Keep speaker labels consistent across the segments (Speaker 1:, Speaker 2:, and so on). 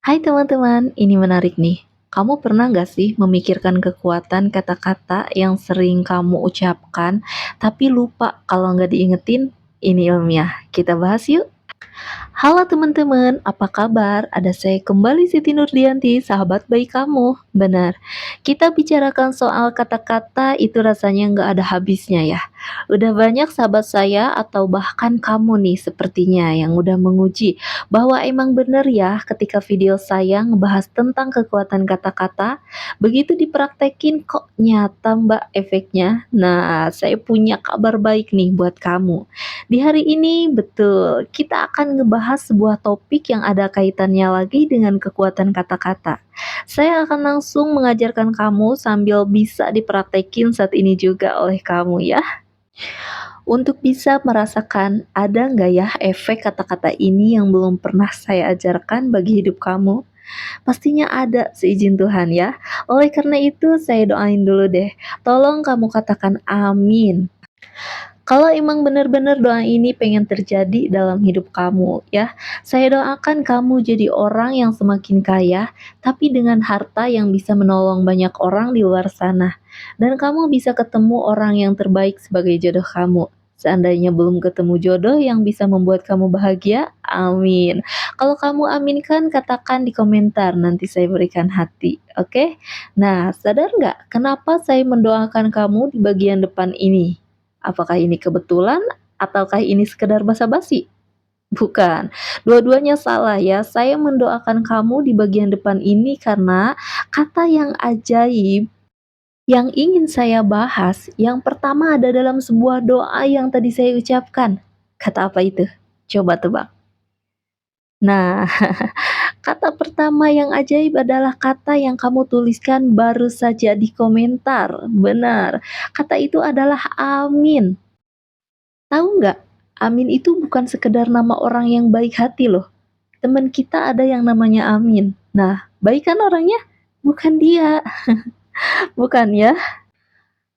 Speaker 1: Hai teman-teman, ini menarik nih. Kamu pernah nggak sih memikirkan kekuatan kata-kata yang sering kamu ucapkan, tapi lupa kalau nggak diingetin? Ini ilmiah. Kita bahas yuk. Halo teman-teman, apa kabar? Ada saya kembali Siti Nurdianti, sahabat baik kamu. Benar, kita bicarakan soal kata-kata itu rasanya nggak ada habisnya ya. Udah banyak sahabat saya atau bahkan kamu nih sepertinya yang udah menguji bahwa emang bener ya ketika video saya ngebahas tentang kekuatan kata-kata, begitu dipraktekin kok nyata mbak efeknya. Nah, saya punya kabar baik nih buat kamu. Di hari ini, betul, kita akan ngebahas sebuah topik yang ada kaitannya lagi dengan kekuatan kata-kata. Saya akan langsung mengajarkan kamu sambil bisa dipraktekin saat ini juga oleh kamu ya. Untuk bisa merasakan ada nggak ya efek kata-kata ini yang belum pernah saya ajarkan bagi hidup kamu? Pastinya ada seizin Tuhan ya. Oleh karena itu saya doain dulu deh. Tolong kamu katakan amin. Kalau emang benar-benar doa ini pengen terjadi dalam hidup kamu ya, saya doakan kamu jadi orang yang semakin kaya, tapi dengan harta yang bisa menolong banyak orang di luar sana. Dan kamu bisa ketemu orang yang terbaik sebagai jodoh kamu. Seandainya belum ketemu jodoh yang bisa membuat kamu bahagia, amin. Kalau kamu aminkan, katakan di komentar, nanti saya berikan hati, oke? Nah, sadar nggak kenapa saya mendoakan kamu di bagian depan ini? Apakah ini kebetulan ataukah ini sekedar basa-basi? Bukan, dua-duanya salah ya. Saya mendoakan kamu di bagian depan ini karena kata yang ajaib yang ingin saya bahas, yang pertama ada dalam sebuah doa yang tadi saya ucapkan. Kata apa itu? Coba tebak. Nah, kata pertama yang ajaib adalah kata yang kamu tuliskan baru saja di komentar. Benar, kata itu adalah amin. Tahu nggak, Amin itu bukan sekedar nama orang yang baik hati loh. Teman kita ada yang namanya Amin. Nah, baik kan orangnya? Bukan dia, bukan ya.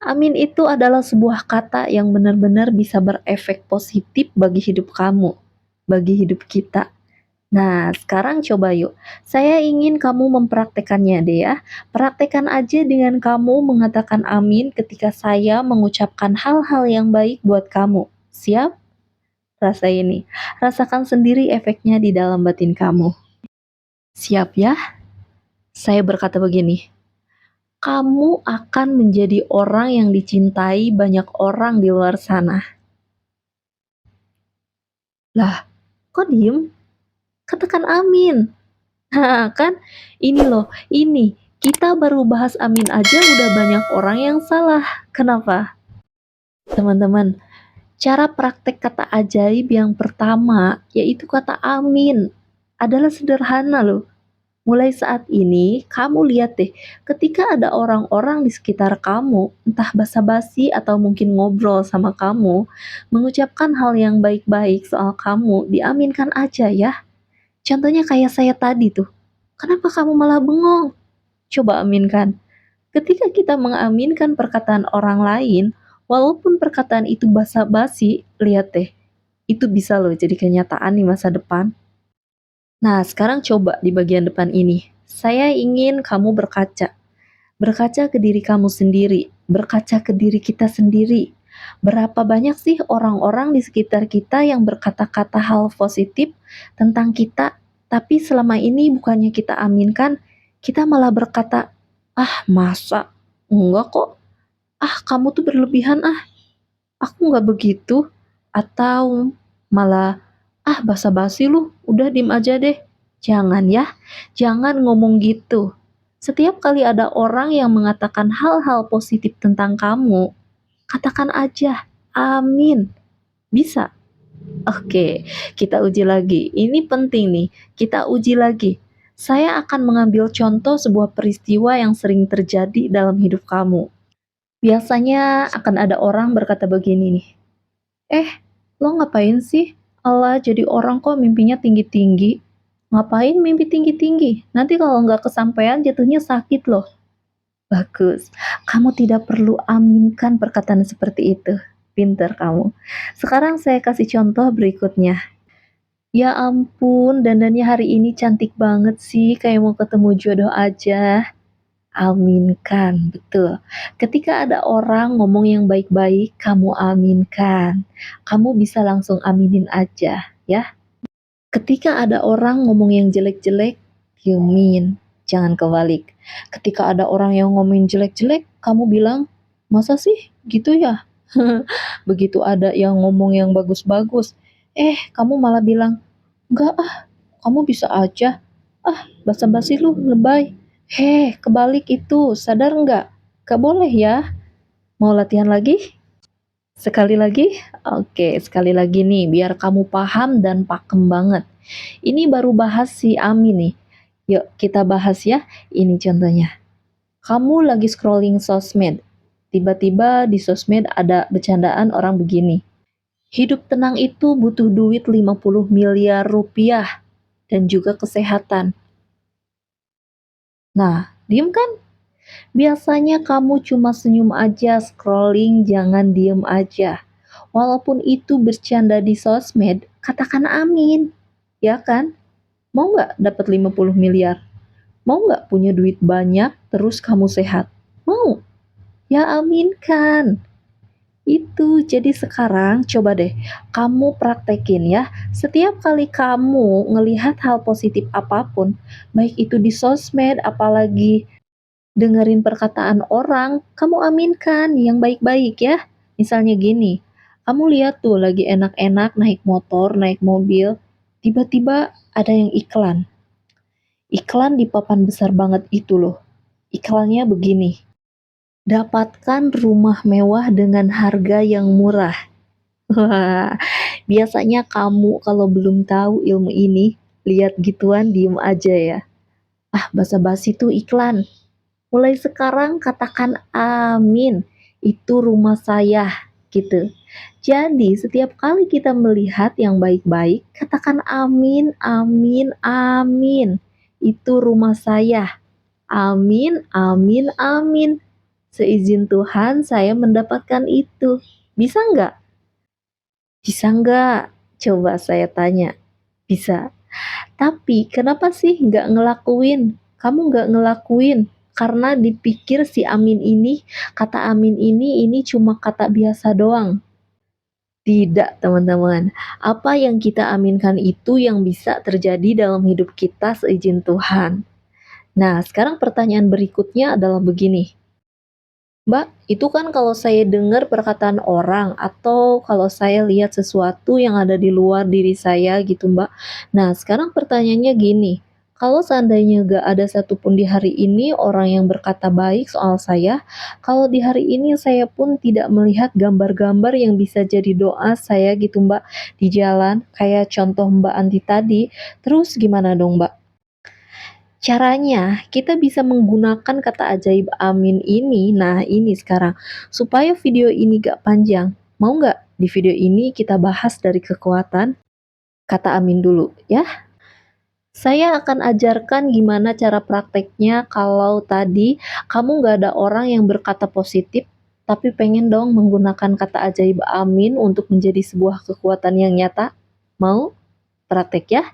Speaker 1: Amin itu adalah sebuah kata yang benar-benar bisa berefek positif bagi hidup kamu, bagi hidup kita. Nah, sekarang coba yuk. Saya ingin kamu mempraktekannya deh ya. Praktekan aja dengan kamu mengatakan amin ketika saya mengucapkan hal-hal yang baik buat kamu. Siap? Rasa ini, rasakan sendiri efeknya di dalam batin kamu. Siap ya? Saya berkata begini, kamu akan menjadi orang yang dicintai banyak orang di luar sana. Lah, kok diem? Katakan amin. Nah, kan? Ini loh, ini. Kita baru bahas amin aja udah banyak orang yang salah. Kenapa? Teman-teman, cara praktek kata ajaib yang pertama, yaitu kata amin, adalah sederhana loh. Mulai saat ini, kamu lihat deh, ketika ada orang-orang di sekitar kamu, entah basa-basi atau mungkin ngobrol sama kamu, mengucapkan hal yang baik-baik soal kamu, diaminkan aja ya. Contohnya kayak saya tadi tuh, kenapa kamu malah bengong? Coba aminkan. Ketika kita mengaminkan perkataan orang lain, walaupun perkataan itu basa-basi, lihat deh, itu bisa loh jadi kenyataan di masa depan. Nah, sekarang coba di bagian depan ini. Saya ingin kamu berkaca. Berkaca ke diri kamu sendiri. Berkaca ke diri kita sendiri. Berapa banyak sih orang-orang di sekitar kita yang berkata-kata hal positif tentang kita, tapi selama ini bukannya kita aminkan, kita malah berkata, ah masa? Enggak kok. Ah kamu tuh berlebihan ah. Aku nggak begitu. Atau malah, ah basa-basi lu, udah diem aja deh. Jangan ya, jangan ngomong gitu. Setiap kali ada orang yang mengatakan hal-hal positif tentang kamu, katakan aja, amin. Bisa? Oke, kita uji lagi. Ini penting nih, kita uji lagi. Saya akan mengambil contoh sebuah peristiwa yang sering terjadi dalam hidup kamu. Biasanya akan ada orang berkata begini nih, "Eh, lo ngapain sih? Allah jadi orang kok mimpinya tinggi-tinggi. Ngapain mimpi tinggi-tinggi? Nanti kalau nggak kesampaian jatuhnya sakit loh." Bagus, kamu tidak perlu aminkan perkataan seperti itu. Pinter kamu. Sekarang saya kasih contoh berikutnya. Ya ampun, dandannya hari ini cantik banget sih, kayak mau ketemu jodoh aja. Aminkan, betul. Ketika ada orang ngomong yang baik-baik, kamu aminkan. Kamu bisa langsung aminin aja, ya. Ketika ada orang ngomong yang jelek-jelek, diemin, jangan kebalik. Ketika ada orang yang ngomongin jelek-jelek, kamu bilang, "Masa sih gitu ya?" Begitu ada yang ngomong yang bagus-bagus, kamu malah bilang, "Enggak ah, kamu bisa aja. Ah, basa-basi lu, lebay." Kebalik itu, sadar nggak? Gak boleh ya. Mau latihan lagi? Sekali lagi? Oke, sekali lagi nih, biar kamu paham dan pakem banget. Ini baru bahas si Ami nih. Yuk, kita bahas ya. Ini contohnya. Kamu lagi scrolling sosmed. Tiba-tiba di sosmed ada bercandaan orang begini. Hidup tenang itu butuh duit 50 miliar rupiah dan juga kesehatan. Nah, diem kan? Biasanya kamu cuma senyum aja, scrolling, jangan diem aja. Walaupun itu bercanda di sosmed, katakan amin. Ya kan? Mau nggak dapat 50 miliar? Mau nggak punya duit banyak, terus kamu sehat? Mau? Ya aminkan. Itu, jadi sekarang coba deh, kamu praktekin ya. Setiap kali kamu ngelihat hal positif apapun, baik itu di sosmed, apalagi dengerin perkataan orang, kamu aminkan yang baik-baik ya. Misalnya gini, kamu lihat tuh lagi enak-enak naik motor, naik mobil, tiba-tiba ada yang iklan. Iklan di papan besar banget itu loh. Iklannya begini, dapatkan rumah mewah dengan harga yang murah. Wah, biasanya kamu kalau belum tahu ilmu ini, lihat gituan diem aja ya. Ah, basa-basi tuh iklan. Mulai sekarang katakan amin, itu rumah saya, gitu. Jadi setiap kali kita melihat yang baik-baik, katakan amin, amin, amin. Itu rumah saya. Amin, amin, amin. Seizin Tuhan saya mendapatkan itu. Bisa nggak? Bisa nggak? Coba saya tanya. Bisa. Tapi kenapa sih nggak ngelakuin? Kamu nggak ngelakuin karena dipikir si Amin ini, kata Amin ini cuma kata biasa doang. Tidak, teman-teman. Apa yang kita aminkan itu yang bisa terjadi dalam hidup kita seizin Tuhan. Nah, sekarang pertanyaan berikutnya adalah begini. Mbak, itu kan kalau saya dengar perkataan orang atau kalau saya lihat sesuatu yang ada di luar diri saya gitu Mbak. Nah, sekarang pertanyaannya gini, kalau seandainya gak ada satupun di hari ini orang yang berkata baik soal saya, kalau di hari ini saya pun tidak melihat gambar-gambar yang bisa jadi doa saya gitu Mbak di jalan, kayak contoh Mbak Anti tadi, terus gimana dong Mbak? Caranya, kita bisa menggunakan kata ajaib amin ini. Nah, ini sekarang. Supaya video ini gak panjang. Mau gak di video ini kita bahas dari kekuatan kata amin dulu ya? Saya akan ajarkan gimana cara prakteknya kalau tadi kamu gak ada orang yang berkata positif, tapi pengen dong menggunakan kata ajaib amin untuk menjadi sebuah kekuatan yang nyata. Mau praktek ya?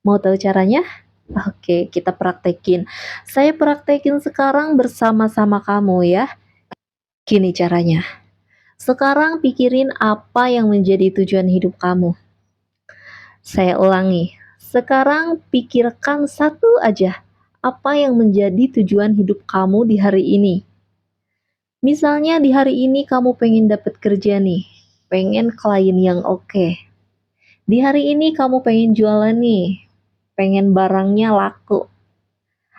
Speaker 1: Mau tahu caranya? Oke, kita praktekin. Saya praktekin sekarang bersama-sama kamu ya. Gini caranya. Sekarang pikirin apa yang menjadi tujuan hidup kamu. Saya ulangi. Sekarang pikirkan satu aja. Apa yang menjadi tujuan hidup kamu di hari ini? Misalnya di hari ini kamu pengen dapat kerja nih. Pengen klien yang oke. Di hari ini kamu pengen jualan nih. Pengen barangnya laku.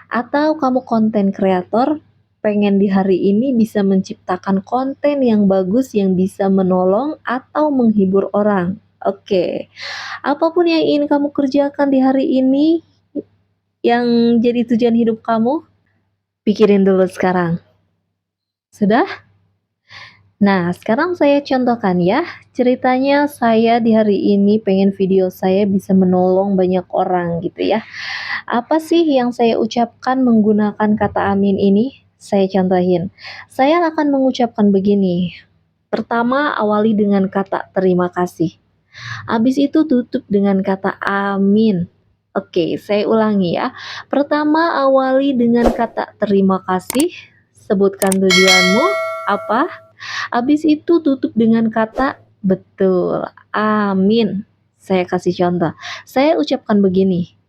Speaker 1: Atau kamu konten kreator, pengen di hari ini bisa menciptakan konten yang bagus yang bisa menolong atau menghibur orang. Oke, apapun yang ingin kamu kerjakan di hari ini, yang jadi tujuan hidup kamu, pikirin dulu sekarang. Sudah? Nah, sekarang saya contohkan ya. Ceritanya saya di hari ini pengen video saya bisa menolong banyak orang gitu ya. Apa sih yang saya ucapkan menggunakan kata amin ini? Saya contohin. Saya akan mengucapkan begini. Pertama, awali dengan kata terima kasih. Habis itu tutup dengan kata amin. Oke, saya ulangi ya. Pertama, awali dengan kata terima kasih. Sebutkan tujuanmu, apa? Habis itu tutup dengan kata betul, amin. Saya kasih contoh. Saya ucapkan begini.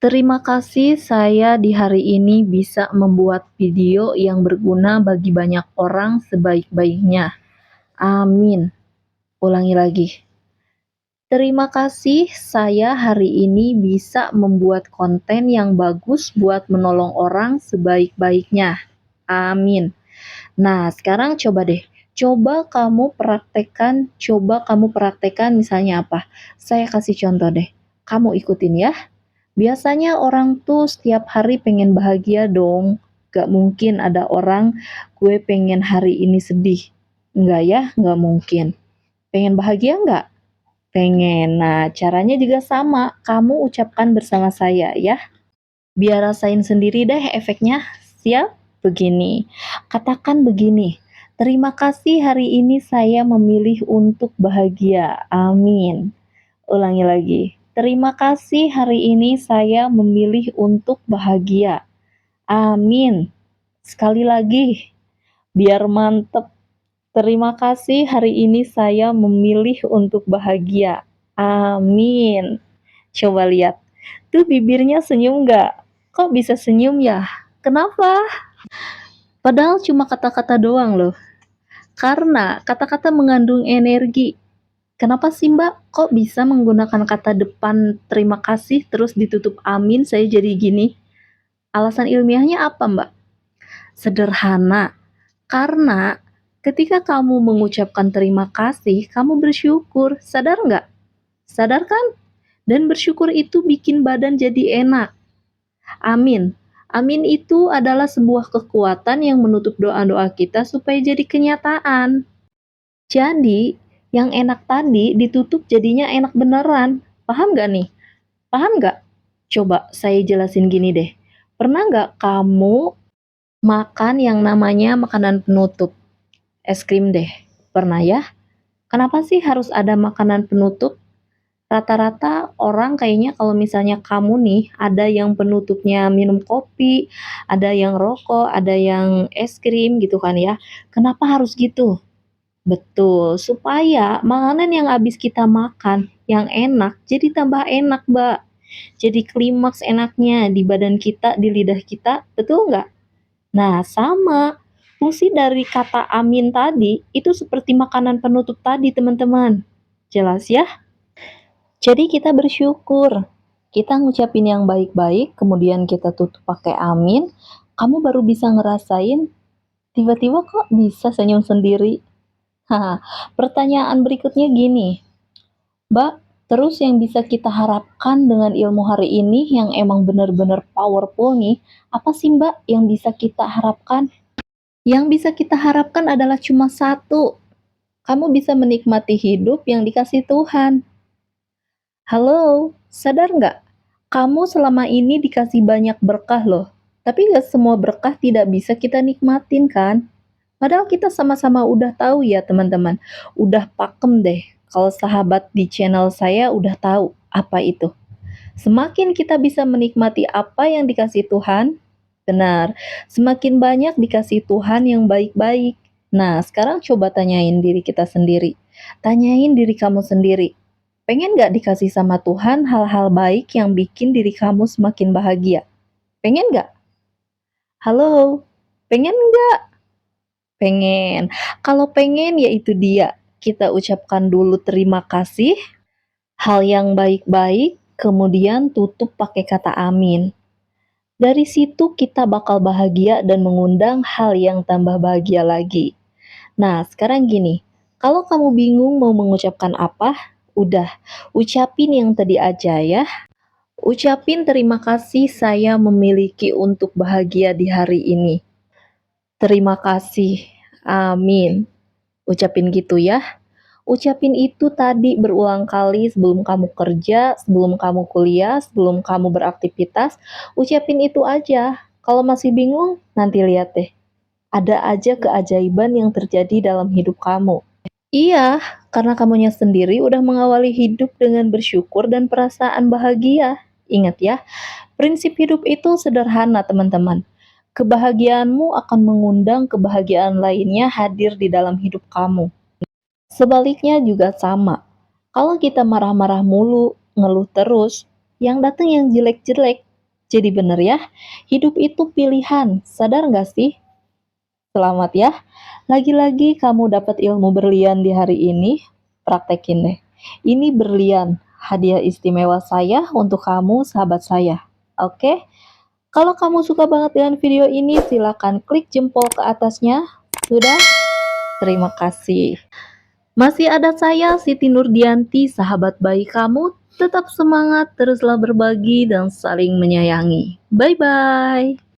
Speaker 1: Terima kasih saya di hari ini bisa membuat video yang berguna bagi banyak orang sebaik-baiknya. Amin. Ulangi lagi. Terima kasih saya hari ini bisa membuat konten yang bagus buat menolong orang sebaik-baiknya. Amin. Nah, sekarang coba deh. Coba kamu praktekkan misalnya apa? Saya kasih contoh deh. Kamu ikutin ya. Biasanya orang tuh setiap hari pengen bahagia dong. Gak mungkin ada orang gue pengen hari ini sedih. Enggak ya, gak mungkin. Pengen bahagia enggak? Pengen. Nah, caranya juga sama. Kamu ucapkan bersama saya ya. Biar rasain sendiri deh efeknya. Siap? Begini. Katakan begini. Terima kasih hari ini saya memilih untuk bahagia. Amin. Ulangi lagi. Terima kasih hari ini saya memilih untuk bahagia. Amin. Sekali lagi. Biar mantep. Terima kasih hari ini saya memilih untuk bahagia. Amin. Coba lihat. Tuh bibirnya senyum gak? Kok bisa senyum ya? Kenapa? Padahal cuma kata-kata doang loh. Karena kata-kata mengandung energi. Kenapa sih Mbak? Kok bisa menggunakan kata depan terima kasih terus ditutup amin saya jadi gini? Alasan ilmiahnya apa Mbak? Sederhana. Karena ketika kamu mengucapkan terima kasih, kamu bersyukur. Sadar nggak? Sadar kan? Dan bersyukur itu bikin badan jadi enak. Amin. Amin itu adalah sebuah kekuatan yang menutup doa-doa kita supaya jadi kenyataan. Jadi, yang enak tadi ditutup jadinya enak beneran. Paham nggak nih? Paham nggak? Coba saya jelasin gini deh. Pernah nggak kamu makan yang namanya makanan penutup? Es krim deh. Pernah ya? Kenapa sih harus ada makanan penutup? Rata-rata orang kayaknya kalau misalnya kamu nih, ada yang penutupnya minum kopi, ada yang rokok, ada yang es krim gitu kan ya. Kenapa harus gitu? Betul, supaya makanan yang habis kita makan, yang enak, jadi tambah enak, Mbak. Jadi klimaks enaknya di badan kita, di lidah kita, betul nggak? Nah, sama. Fungsi dari kata amin tadi, itu seperti makanan penutup tadi, teman-teman. Jelas ya? Jadi kita bersyukur. Kita ngucapin yang baik-baik, kemudian kita tutup pakai amin, kamu baru bisa ngerasain, tiba-tiba kok bisa senyum sendiri. Haha, pertanyaan berikutnya gini, Mbak, terus yang bisa kita harapkan dengan ilmu hari ini yang emang benar-benar powerful nih, apa sih Mbak yang bisa kita harapkan? Yang bisa kita harapkan adalah cuma satu, kamu bisa menikmati hidup yang dikasih Tuhan. Halo, sadar nggak? Kamu selama ini dikasih banyak berkah loh. Tapi nggak semua berkah tidak bisa kita nikmatin kan? Padahal kita sama-sama udah tahu ya teman-teman. Udah pakem deh. Kalau sahabat di channel saya udah tahu apa itu. Semakin kita bisa menikmati apa yang dikasih Tuhan, benar, semakin banyak dikasih Tuhan yang baik-baik. Nah, sekarang coba tanyain diri kita sendiri. Tanyain diri kamu sendiri. Pengen gak dikasih sama Tuhan hal-hal baik yang bikin diri kamu semakin bahagia? Pengen gak? Halo? Pengen gak? Pengen. Kalau pengen ya itu dia. Kita ucapkan dulu terima kasih, hal yang baik-baik, kemudian tutup pakai kata amin. Dari situ kita bakal bahagia dan mengundang hal yang tambah bahagia lagi. Nah, sekarang gini, kalau kamu bingung mau mengucapkan apa, udah, ucapin yang tadi aja ya. Ucapin terima kasih saya memiliki untuk bahagia di hari ini. Terima kasih. Amin. Ucapin gitu ya. Ucapin itu tadi berulang kali sebelum kamu kerja, sebelum kamu kuliah, sebelum kamu beraktivitas. Ucapin itu aja. Kalau masih bingung, nanti lihat deh. Ada aja keajaiban yang terjadi dalam hidup kamu. Iya, karena kamunya sendiri udah mengawali hidup dengan bersyukur dan perasaan bahagia. Ingat ya, prinsip hidup itu sederhana, teman-teman. Kebahagiaanmu akan mengundang kebahagiaan lainnya hadir di dalam hidup kamu. Sebaliknya juga sama. Kalau kita marah-marah mulu, ngeluh terus, yang datang yang jelek-jelek. Jadi bener ya, hidup itu pilihan. Sadar nggak sih? Selamat ya. Lagi-lagi kamu dapat ilmu berlian di hari ini. Praktekin deh. Ini berlian, hadiah istimewa saya untuk kamu, sahabat saya. Oke? Kalau kamu suka banget dengan video ini, silakan klik jempol ke atasnya. Sudah? Terima kasih. Masih ada saya, Siti Nurdianti, sahabat baik kamu. Tetap semangat, teruslah berbagi dan saling menyayangi. Bye-bye.